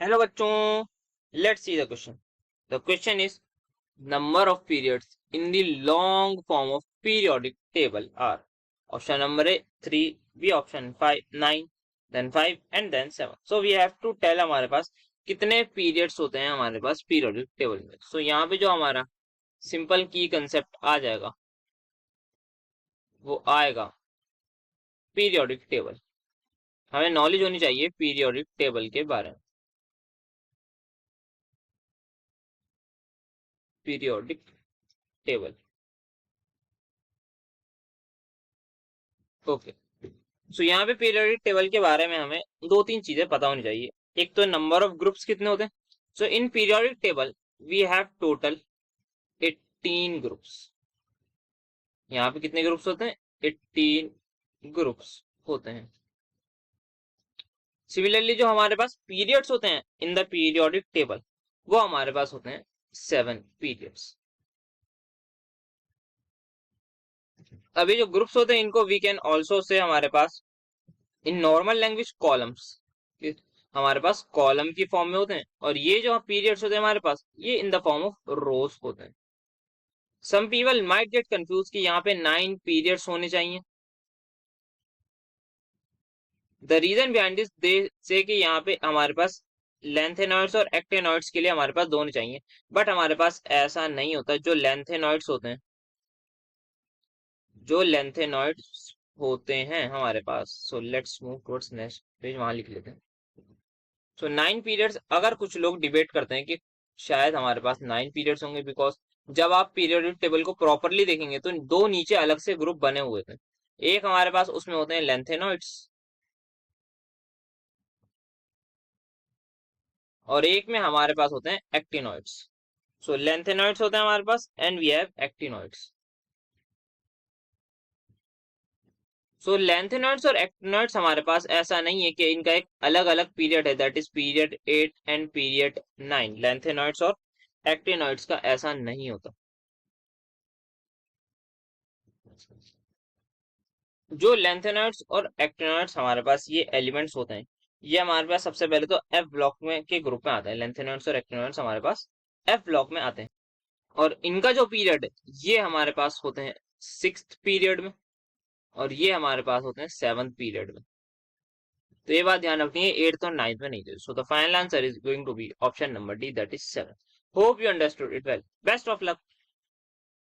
Hello बच्चों, let's see the question. The question is number of periods in the long form of periodic table are. Option number A 3, B option 5 9, then 5 and then 7. So we have to tell हमारे पास कितने periods होते हैं हमारे पास periodic table में. सो यहाँ पे जो हमारा सिंपल की कंसेप्ट आ जाएगा वो आएगा पीरियोडिक टेबल. हमें नॉलेज होनी चाहिए पीरियोडिक टेबल के बारे में. Periodic table. ओके. सो यहाँ पे पीरियोडिक टेबल के बारे में हमें दो तीन चीजें पता होनी चाहिए. एक तो नंबर ऑफ ग्रुप्स कितने होते हैं. So in periodic table we have total 18 groups. यहाँ पे कितने ग्रुप्स होते हैं? 18 ग्रुप्स होते हैं. सिमिलरली जो हमारे पास पीरियड्स होते हैं इन द पीरियोडिक टेबल वो हमारे पास होते हैं 7 पीरियड्स. अभी जो ग्रुप्स होते हैं इनको वी कैन ऑल्सो से हमारे पास इन नॉर्मल लैंग्वेज कॉलम्स. हमारे पास कॉलम की फॉर्म में होते हैं और ये जो पीरियड्स होते हैं हमारे पास ये in the form of rows होते हैं. Some people might get confuse कि यहाँ पे 9 पीरियड्स होने चाहिए. The reason behind this they say कि यहाँ पे हमारे पास लेंथेनॉइड्स और एक्टेनॉइड्स के लिए हमारे पास दोनों चाहिए. बट हमारे पास ऐसा नहीं होता. जो लेंथेनॉइड्स होते हैं, जो लेंथेनॉइड्स होते हैं हमारे पास. So let's move towards next page, वहां लिख लेते हैं. So 9 periods. अगर कुछ लोग डिबेट करते हैं कि शायद हमारे पास 9 पीरियड्स होंगे बिकॉज जब आप पीरियोडिक टेबल को प्रॉपरली देखेंगे तो दो नीचे अलग से ग्रुप बने हुए थे. एक हमारे पास उसमें होते हैं लेंथेनॉइड्स और एक में हमारे पास होते हैं एक्टिनॉइड्स. सो लेंथेनॉइड्स होते हैं हमारे पास and we have actinoids. So lanthanoids और एक्टिनॉइड्स हमारे पास ऐसा नहीं है कि इनका एक अलग अलग पीरियड है, that is period 8 and period 9. Lanthanoids और एक्टिनॉइड्स का ऐसा नहीं होता. जो लेंथेनॉइड्स और एक्टिनॉइड्स हमारे पास ये एलिमेंट्स होते हैं ये हमारे पास सबसे पहले तो एफ ब्लॉक में के ग्रुप में आते हैं. लेंथेनॉइड्स और एक्टिनॉइड्स हमारे पास एफ ब्लॉक में आते हैं और इनका जो पीरियड है ये हमारे पास होते हैं 6th पीरियड में और ये हमारे पास होते हैं 7th पीरियड में. तो ये बात ध्यान रखनी है 8th और 9th में नहीं थे. So the final answer is going to be option number D, that is 7. Hope you understood it well. Best of luck.